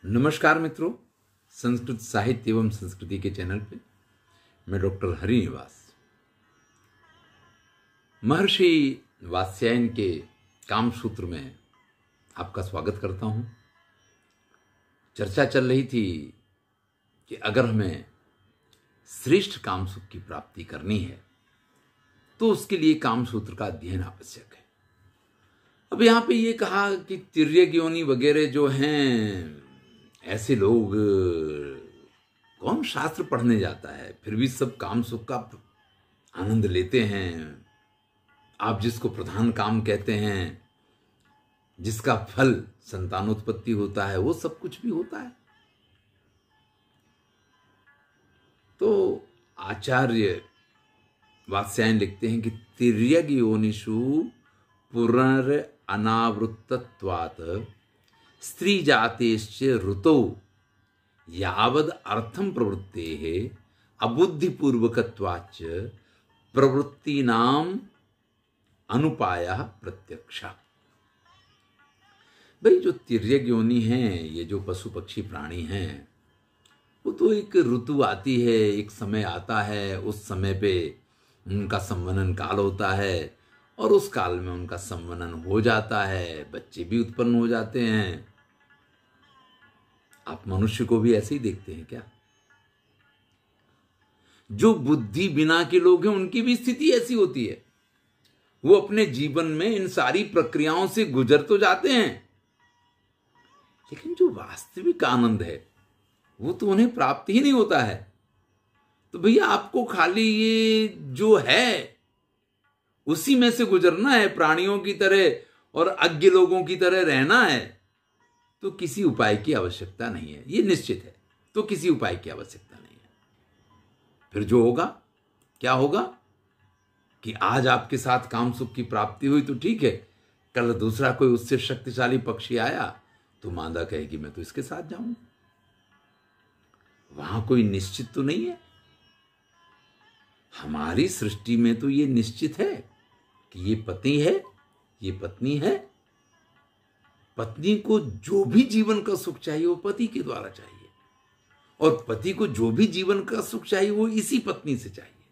नमस्कार मित्रों, संस्कृत साहित्य एवं संस्कृति के चैनल पे मैं डॉक्टर हरिनिवास महर्षि वात्स्यायन के कामसूत्र में आपका स्वागत करता हूं। चर्चा चल रही थी कि अगर हमें श्रेष्ठ कामसुख की प्राप्ति करनी है तो उसके लिए कामसूत्र का अध्ययन आवश्यक है। अब यहां पे ये कहा कि तिर्यक योनि वगैरह जो हैं, ऐसे लोग कौन शास्त्र पढ़ने जाता है, फिर भी सब काम सुख का आनंद लेते हैं। आप जिसको प्रधान काम कहते हैं, जिसका फल संतानोत्पत्ति होता है, वो सब कुछ भी होता है। तो आचार्य वात्स्यायन लिखते हैं कि तिर्यक योनिषु पुनर अनावृत्तत्वात् स्त्री जातेश्च ऋतौ यावद अर्थम प्रवृत्तेः अबुद्धिपूर्वकत्वाच्च प्रवृत्तीनाम अनुपायः प्रत्यक्षः। भाई, जो तिर्यक योनि हैं, ये जो पशु पक्षी प्राणी हैं, वो तो एक ऋतु आती है, एक समय आता है, उस समय पे उनका संवनन काल होता है और उस काल में उनका संवनन हो जाता है, बच्चे भी उत्पन्न हो जाते हैं। आप मनुष्य को भी ऐसे ही देखते हैं क्या? जो बुद्धि बिना के लोग हैं, उनकी भी स्थिति ऐसी होती है। वो अपने जीवन में इन सारी प्रक्रियाओं से गुजर तो जाते हैं, लेकिन जो वास्तविक आनंद है वो तो उन्हें प्राप्त ही नहीं होता है। तो भैया, आपको खाली ये जो है उसी में से गुजरना है, प्राणियों की तरह और अज्ञ लोगों की तरह रहना है, तो किसी उपाय की आवश्यकता नहीं है, ये निश्चित है। तो किसी उपाय की आवश्यकता नहीं है। फिर जो होगा, क्या होगा कि आज आपके साथ काम सुख की प्राप्ति हुई तो ठीक है, कल दूसरा कोई उससे शक्तिशाली पक्षी आया तो मादा कहेगी मैं तो इसके साथ जाऊंगा। वहां कोई निश्चित तो नहीं है। हमारी सृष्टि में तो ये निश्चित है कि ये पति है, ये पत्नी है। पत्नी को जो भी जीवन का सुख चाहिए वो पति के द्वारा चाहिए, और पति को जो भी जीवन का सुख चाहिए वो इसी पत्नी से चाहिए।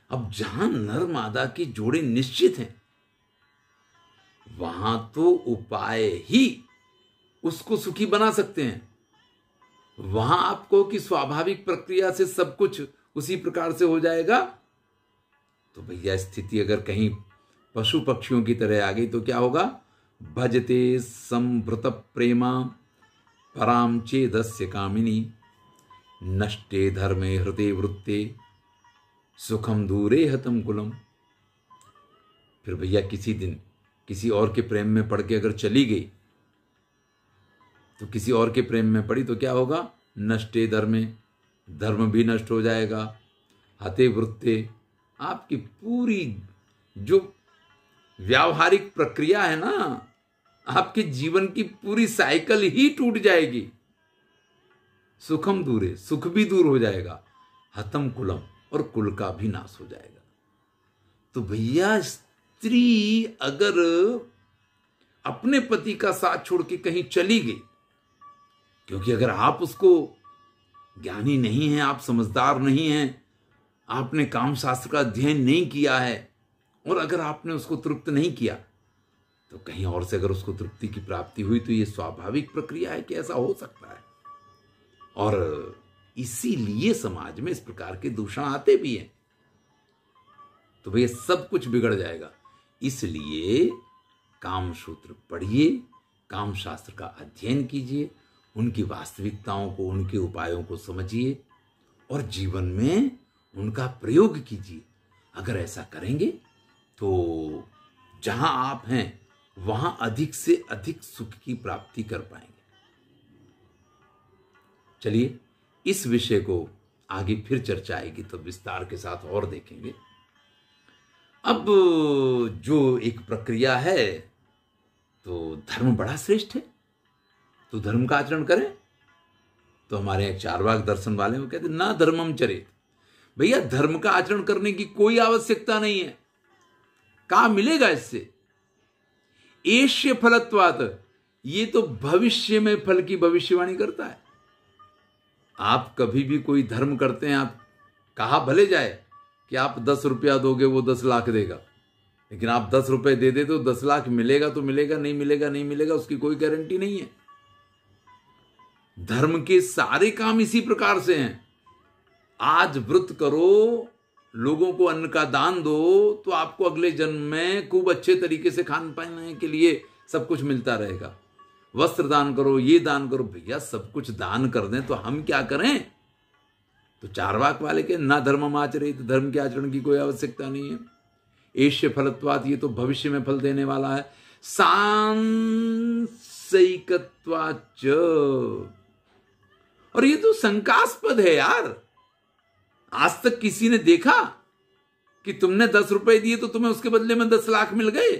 अब जहां नर मादा के जोड़े निश्चित हैं, वहां तो उपाय ही उसको सुखी बना सकते हैं। वहां आपको कि स्वाभाविक प्रक्रिया से सब कुछ उसी प्रकार से हो जाएगा, तो भैया स्थिति अगर कहीं पशु पक्षियों की तरह आ गई तो क्या होगा? भजते संभृत प्रेमा पराम चेदस्य कामिनी नष्टे धर्मे हृदय वृत्ते सुखम दूरे हतम कुलम। फिर भैया किसी दिन किसी और के प्रेम में पड़ के अगर चली गई, तो किसी और के प्रेम में पड़ी तो क्या होगा? नष्टे धर्मे, धर्म भी नष्ट हो जाएगा। हते वृत्ते, आपकी पूरी जो व्यावहारिक प्रक्रिया है ना, आपके जीवन की पूरी साइकिल ही टूट जाएगी। सुखम दूरे, सुख भी दूर हो जाएगा। हतम कुलम, और कुल का भी नाश हो जाएगा। तो भैया, स्त्री अगर अपने पति का साथ छोड़ के कहीं चली गई, क्योंकि अगर आप उसको ज्ञानी नहीं हैं, आप समझदार नहीं हैं, आपने काम शास्त्र का अध्ययन नहीं किया है, और अगर आपने उसको तृप्त नहीं किया, तो कहीं और से अगर उसको तृप्ति की प्राप्ति हुई तो ये स्वाभाविक प्रक्रिया है कि ऐसा हो सकता है। और इसीलिए समाज में इस प्रकार के दूषण आते भी हैं। तो भैया सब कुछ बिगड़ जाएगा। इसलिए कामसूत्र पढ़िए, काम शास्त्र का अध्ययन कीजिए, उनकी वास्तविकताओं को, उनके उपायों को समझिए और जीवन में उनका प्रयोग कीजिए। अगर ऐसा करेंगे तो जहां आप हैं वहां अधिक से अधिक सुख की प्राप्ति कर पाएंगे। चलिए, इस विषय को आगे फिर चर्चा आएगी तो विस्तार के साथ और देखेंगे। अब जो एक प्रक्रिया है, तो धर्म बड़ा श्रेष्ठ है, तो धर्म का आचरण करें। तो हमारे एक चारवाक दर्शन वाले वो कहते ना धर्मम चरेत। भैया, धर्म का आचरण करने की कोई आवश्यकता नहीं है। कहां मिलेगा इससे? एष्य फलत्वात्, ये तो भविष्य में फल की भविष्यवाणी करता है। आप कभी भी कोई धर्म करते हैं, आप कहा भले जाए कि आप 10 रुपया दोगे वो 10 लाख देगा, लेकिन आप 10 रुपए दे दे तो 10 लाख मिलेगा तो मिलेगा, नहीं मिलेगा नहीं मिलेगा, उसकी कोई गारंटी नहीं है। धर्म के सारे काम इसी प्रकार से हैं। आज व्रत करो, लोगों को अन्न का दान दो, तो आपको अगले जन्म में खूब अच्छे तरीके से खान पाने के लिए सब कुछ मिलता रहेगा। वस्त्र दान करो, ये दान करो, भैया सब कुछ दान कर दें तो हम क्या करें? तो चारवाक वाले के ना धर्म आचरे, तो धर्म के आचरण की कोई आवश्यकता नहीं है। एष्य फलत्वात्, ये तो भविष्य में फल देने वाला है। सांसयिकत्वाच्च, और ये तो शंकास्पद है यार। आज तक किसी ने देखा कि तुमने 10 रुपए दिए तो तुम्हें उसके बदले में 10 लाख मिल गए?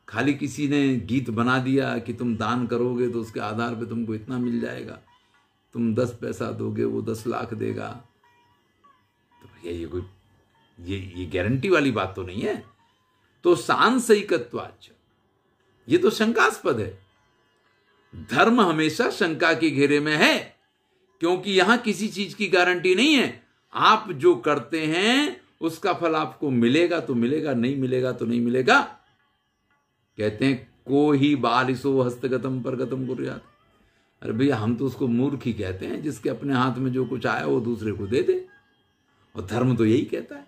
खाली किसी ने गीत बना दिया कि तुम दान करोगे तो उसके आधार पे तुमको इतना मिल जाएगा, तुम 10 पैसा दोगे वो 10 लाख देगा। तो भैया ये कोई ये गारंटी वाली बात तो नहीं है। तो सांसयिकत्वाच्च, ये तो शंकास्पद है। धर्म हमेशा शंका के घेरे में है, क्योंकि यहां किसी चीज की गारंटी नहीं है। आप जो करते हैं उसका फल आपको मिलेगा तो मिलेगा, नहीं मिलेगा तो नहीं मिलेगा। कहते हैं को ही बालिसो हस्तगतम परगतम कुर्यात्। अरे भैया हम तो उसको मूर्ख ही कहते हैं जिसके अपने हाथ में जो कुछ आया वो दूसरे को दे दे। और धर्म तो यही कहता है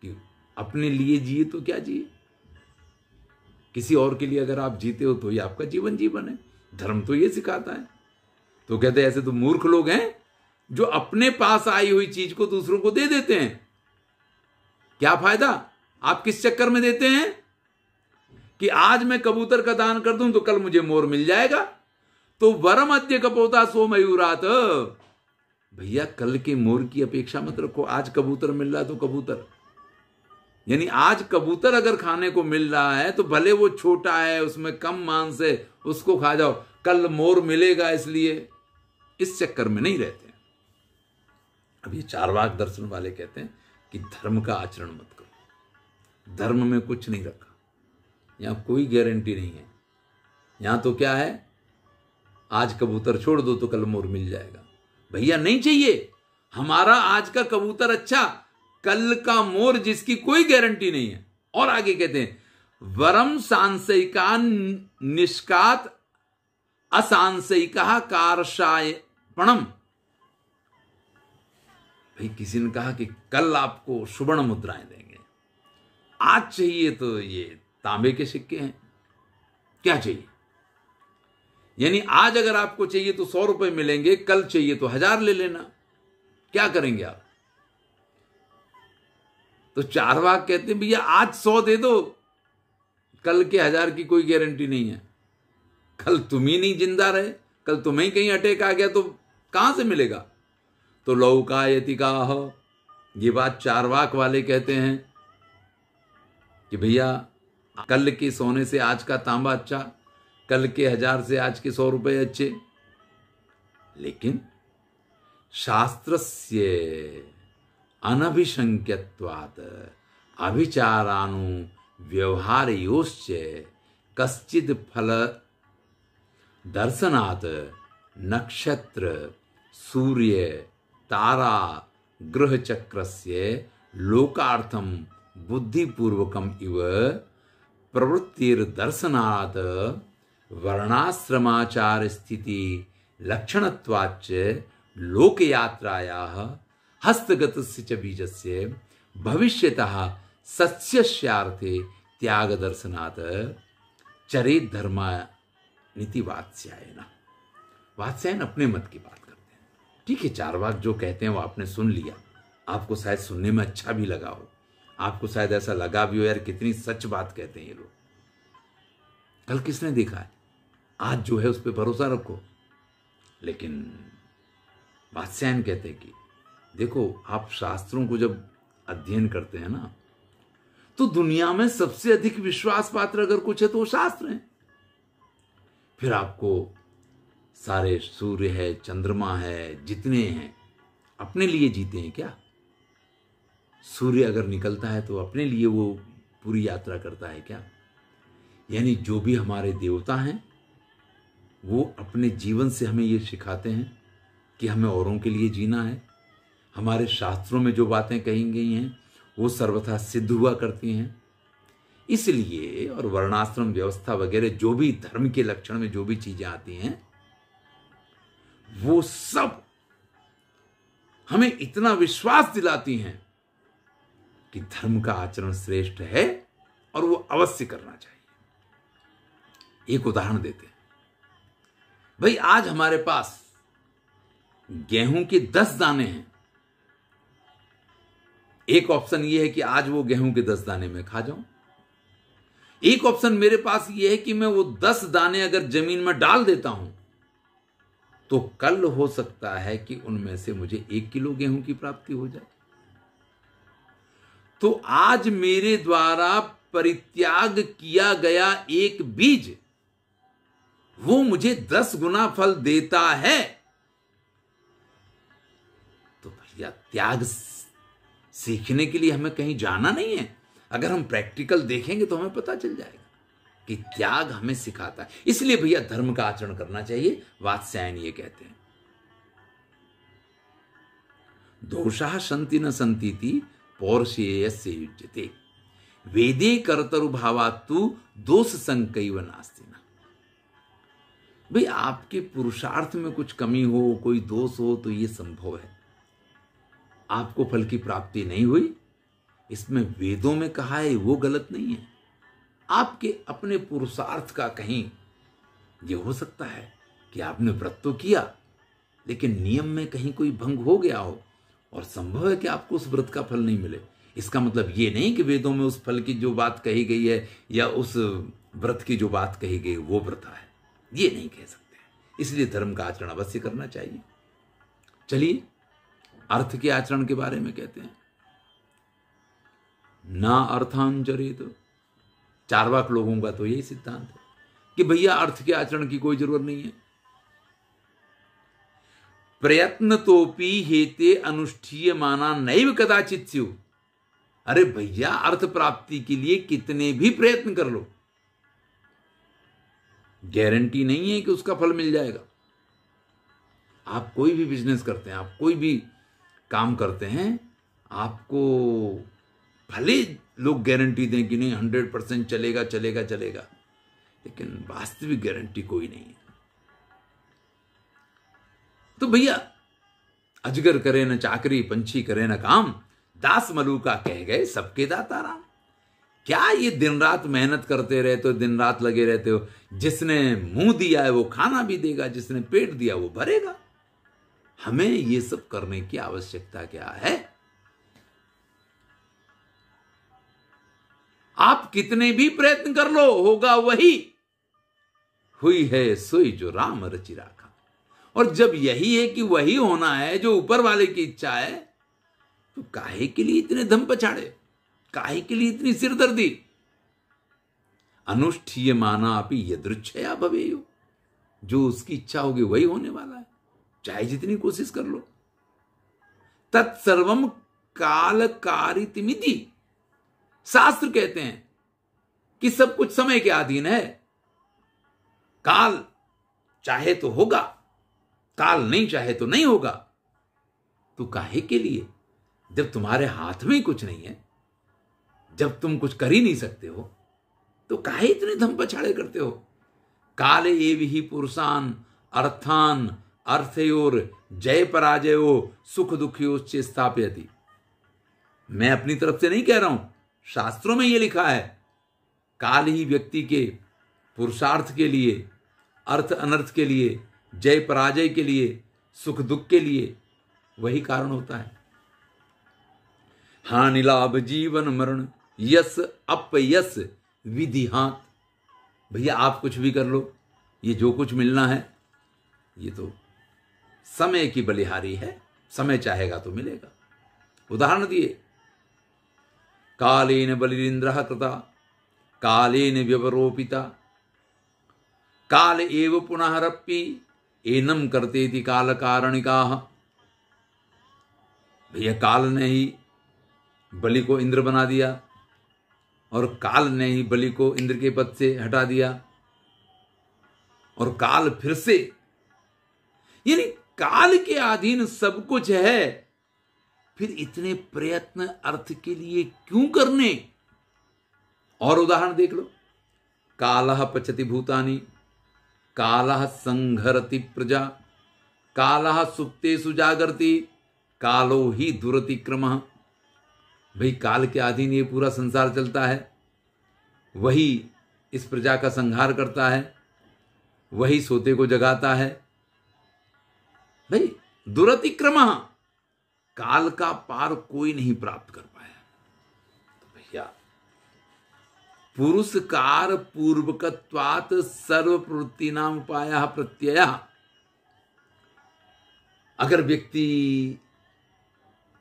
कि अपने लिए जिए तो क्या जिए, किसी और के लिए अगर आप जीते हो तो ये आपका जीवन जीवन है। धर्म तो ये सिखाता है। तो कहते हैं ऐसे तो मूर्ख लोग हैं जो अपने पास आई हुई चीज को दूसरों को दे देते हैं। क्या फायदा? आप किस चक्कर में देते हैं कि आज मैं कबूतर का दान कर दूं तो कल मुझे मोर मिल जाएगा। तो वरम अद्य कपोता सो मयूरात, भैया कल के मोर की अपेक्षा मत रखो। आज कबूतर मिल रहा है तो कबूतर, यानी आज कबूतर अगर खाने को मिल रहा है तो भले वो छोटा है, उसमें कम मांस है, उसको खा जाओ। कल मोर मिलेगा इसलिए इस चक्कर में नहीं रहते। अब ये चारवाक दर्शन वाले कहते हैं कि धर्म का आचरण मत करो, धर्म में कुछ नहीं रखा, यहां कोई गारंटी नहीं है। यहां तो क्या है, आज कबूतर छोड़ दो तो कल मोर मिल जाएगा। भैया नहीं चाहिए हमारा आज का कबूतर अच्छा, कल का मोर जिसकी कोई गारंटी नहीं है। और आगे कहते हैं वरम सांसयिका निष्कात असांसयिका कारशायपणम। भाई किसी ने कहा कि कल आपको सुवर्ण मुद्राएं देंगे, आज चाहिए तो ये तांबे के सिक्के हैं। क्या चाहिए? यानी आज अगर आपको चाहिए तो 100 रुपए मिलेंगे, कल चाहिए तो 1000 ले लेना। क्या करेंगे आप? तो चारवाक कहते हैं भैया आज 100 दे दो, कल के 1000 की कोई गारंटी नहीं है। कल तुम ही नहीं जिंदा रहे, कल तुम्हें कहीं अटैक आ गया तो कहां से मिलेगा? तो लौकायति का हो, ये बात चारवाक वाले कहते हैं कि भैया कल के सोने से आज का तांबा अच्छा, कल के 1000 से आज के 100 रुपए अच्छे। लेकिन शास्त्रस्य अनभिशंक्यत्वात् अभिचारानु व्यवहारयोश्च कश्चिद फल दर्शनात् नक्षत्र सूर्य तारा ग्रह चक्रस्य लोकार्थम बुद्धिपूर्वकम इव प्रवृत्तिर दर्शनात् वर्णाश्रमाचार स्थिति लक्षणत्वाच्च लोकयात्रायाः हस्तगतस्य च बीजस्य भविष्यतः सस्यस्यार्थे त्याग दर्शनात् चरेत धर्मा नीति वात्स्यायन। वात्स्यायन अपने मत की बात करते हैं। ठीक है, चारवाक जो कहते हैं वो आपने सुन लिया, आपको शायद सुनने में अच्छा भी लगा हो, आपको शायद ऐसा लगा भी हो यार कितनी सच बात कहते हैं ये लोग। कल किसने देखा है? आज जो है उस पर भरोसा रखो। लेकिन वात्स्यायन कहते हैं कि देखो आप शास्त्रों को जब अध्ययन करते हैं ना, तो दुनिया में सबसे अधिक विश्वास पात्र अगर कुछ है तो वो शास्त्र हैं। फिर आपको सारे सूर्य है, चंद्रमा है, जितने हैं अपने लिए जीते हैं क्या? सूर्य अगर निकलता है तो अपने लिए वो पूरी यात्रा करता है क्या? यानी जो भी हमारे देवता हैं वो अपने जीवन से हमें ये सिखाते हैं कि हमें औरों के लिए जीना है। हमारे शास्त्रों में जो बातें कही गई हैं वो सर्वथा सिद्ध हुआ करती हैं। इसलिए और वर्णाश्रम व्यवस्था वगैरह जो भी धर्म के लक्षण में जो भी चीजें आती हैं वो सब हमें इतना विश्वास दिलाती हैं कि धर्म का आचरण श्रेष्ठ है और वो अवश्य करना चाहिए। एक उदाहरण देते हैं। भाई आज हमारे पास गेहूं के 10 दाने हैं। एक ऑप्शन ये है कि आज वो गेहूं के 10 दाने मैं खा जाऊं। एक ऑप्शन मेरे पास ये है कि मैं वो 10 दाने अगर जमीन में डाल देता हूं तो कल हो सकता है कि उनमें से मुझे 1 किलो गेहूं की प्राप्ति हो जाए। तो आज मेरे द्वारा परित्याग किया गया एक बीज वो मुझे 10 गुना फल देता है। तो भैया त्याग सीखने के लिए हमें कहीं जाना नहीं है। अगर हम प्रैक्टिकल देखेंगे तो हमें पता चल जाएगा कि त्याग हमें सिखाता है। इसलिए भैया धर्म का आचरण करना चाहिए। वात्स्यायन ये कहते हैं, दोषाः सन्ति न सन्तीति पौरुषेयस्य युज्यते वेदे कर्तरु भावात्तु दोष संकैव नास्ति न। भाई आपके पुरुषार्थ में कुछ कमी हो, कोई दोष हो तो यह संभव है। आपको फल की प्राप्ति नहीं हुई, इसमें वेदों में कहा है वो गलत नहीं है। आपके अपने पुरुषार्थ का कहीं यह हो सकता है कि आपने व्रत तो किया लेकिन नियम में कहीं कोई भंग हो गया हो और संभव है कि आपको उस व्रत का फल नहीं मिले। इसका मतलब ये नहीं कि वेदों में उस फल की जो बात कही गई है या उस व्रत की जो बात कही गई वो व्रत है, ये नहीं कह सकते। इसलिए धर्म का आचरण अवश्य करना चाहिए। चलिए अर्थ के आचरण के बारे में कहते हैं। ना अर्थांचरेत, चार्वाक लोगों का तो यही सिद्धांत है कि भैया अर्थ के आचरण की कोई जरूरत नहीं है। प्रयत्न तोपि हेते अनुष्ठीयमाना नैव कदाचित् स्युः। अरे भैया अर्थ प्राप्ति के लिए कितने भी प्रयत्न कर लो, गारंटी नहीं है कि उसका फल मिल जाएगा। आप कोई भी बिजनेस करते हैं, आप कोई भी काम करते हैं, आपको भले लोग गारंटी दें कि नहीं 100% चलेगा चलेगा चलेगा, लेकिन वास्तविक गारंटी कोई नहीं है। तो भैया अजगर करे न चाकरी, पंछी करे न काम, दास मलूका कह गए सबके दाता राम। क्या ये दिन रात मेहनत करते रहते हो, दिन रात लगे रहते हो? जिसने मुंह दिया है वो खाना भी देगा, जिसने पेट दिया वो भरेगा। हमें ये सब करने की आवश्यकता क्या है? आप कितने भी प्रयत्न कर लो, होगा वही। हुई है सोई जो राम रचि राखा। और जब यही है कि वही होना है जो ऊपर वाले की इच्छा है, तो काहे के लिए इतने धम पछाड़े, काहे के लिए इतनी सिरदर्दी? अनुष्ठीयमाना अपि यदृच्छया भवेयु, जो उसकी इच्छा होगी वही होने वाला है, चाहे जितनी कोशिश कर लो। तत्सर्वम कालकारितिमिति, शास्त्र कहते हैं कि सब कुछ समय के अधीन है। काल चाहे तो होगा, काल नहीं चाहे तो नहीं होगा। तो काहे के लिए? जब तुम्हारे हाथ में कुछ नहीं है, जब तुम कुछ कर ही नहीं सकते हो, तो काहे इतने धम पछाड़े करते हो? काले एव ही पुरुषान अर्थान अर्थयोर जय पराजयो सुख दुखियोश्च स्थापयति। मैं अपनी तरफ से नहीं कह रहा हूं, शास्त्रों में यह लिखा है। काल ही व्यक्ति के पुरुषार्थ के लिए, अर्थ अनर्थ के लिए, जय पराजय के लिए, सुख दुख के लिए वही कारण होता है। हानि लाभ जीवन मरण यस अपयस विधिहात। भैया आप कुछ भी कर लो, ये जो कुछ मिलना है ये तो समय की बलिहारी है, समय चाहेगा तो मिलेगा। उदाहरण दिए, कालेन बलिरिंद्रः कृता कालेन व्यवरोपिता काल एव पुनः रप्पि एनम करतेति काल कारणिकाः। भैया काल ने ही बलि को इंद्र बना दिया और काल ने ही बलि को इंद्र के पद से हटा दिया, और काल फिर से, यानी काल के अधीन सब कुछ है, फिर इतने प्रयत्न अर्थ के लिए क्यों करने? और उदाहरण देख लो, कालः पचति भूतानि, कालः संघरति प्रजा, कालः सुप्तेषु जागर्ति, कालो ही दुरतिक्रमः। भाई काल के अधीन ये पूरा संसार चलता है, वही इस प्रजा का संहार करता है, वही सोते को जगाता है। भाई दुरतिक्रमः, काल का पार कोई नहीं प्राप्त कर पाया। तो भैया पुरुषकार पूर्वकत्वात् सर्व प्रवृत्ति नाम उपायः प्रत्ययः। अगर व्यक्ति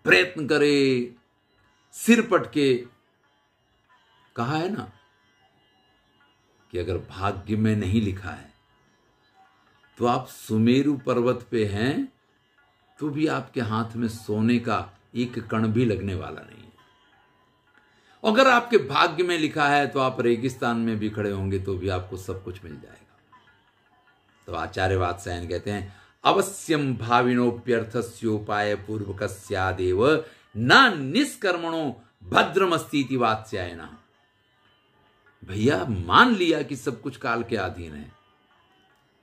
प्रयत्न करे, सिर पटके, कहा है ना कि अगर भाग्य में नहीं लिखा है तो आप सुमेरु पर्वत पे हैं तो भी आपके हाथ में सोने का एक कण भी लगने वाला नहीं है। अगर आपके भाग्य में लिखा है तो आप रेगिस्तान में भी खड़े होंगे तो भी आपको सब कुछ मिल जाएगा। तो आचार्य वात्सायन कहते हैं अवश्यम भाविनोप्यर्थस्योपाय पूर्वकस्यादेव न निष्कर्मणो भद्रमस्तीति वात्स्यायनः। भैया मान लिया कि सब कुछ काल के अधीन है,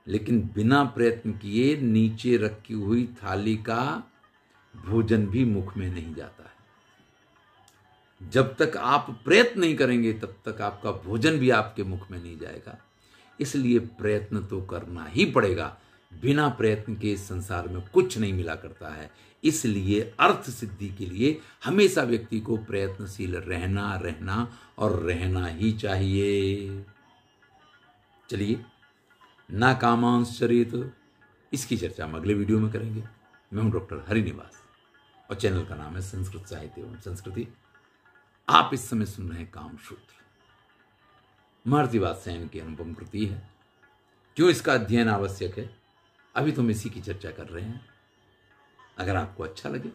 लेकिन बिना प्रयत्न किए नीचे रखी हुई थाली का भोजन भी मुख में नहीं जाता है। जब तक आप प्रयत्न नहीं करेंगे तब तक आपका भोजन भी आपके मुख में नहीं जाएगा। इसलिए प्रयत्न तो करना ही पड़ेगा। बिना प्रयत्न के इस संसार में कुछ नहीं मिला करता है। इसलिए अर्थ सिद्धि के लिए हमेशा व्यक्ति को प्रयत्नशील रहना और रहना ही चाहिए। चलिए, ना कामांश चरित, इसकी चर्चा हम अगले वीडियो में करेंगे। मैं हूं डॉक्टर हरिनिवास और चैनल का नाम है संस्कृत साहित्य एवं संस्कृति। आप इस समय सुन रहे हैं कामसूत्र। महर्षि वात्स्यायन की अनुपम कृति है। क्यों इसका अध्ययन आवश्यक है, अभी तो हम इसी की चर्चा कर रहे हैं। अगर आपको अच्छा लगे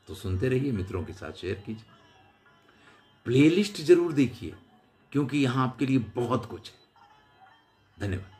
तो सुनते रहिए, मित्रों के साथ शेयर कीजिए, प्लेलिस्ट जरूर देखिए, क्योंकि यहां आपके लिए बहुत कुछ है। धन्यवाद।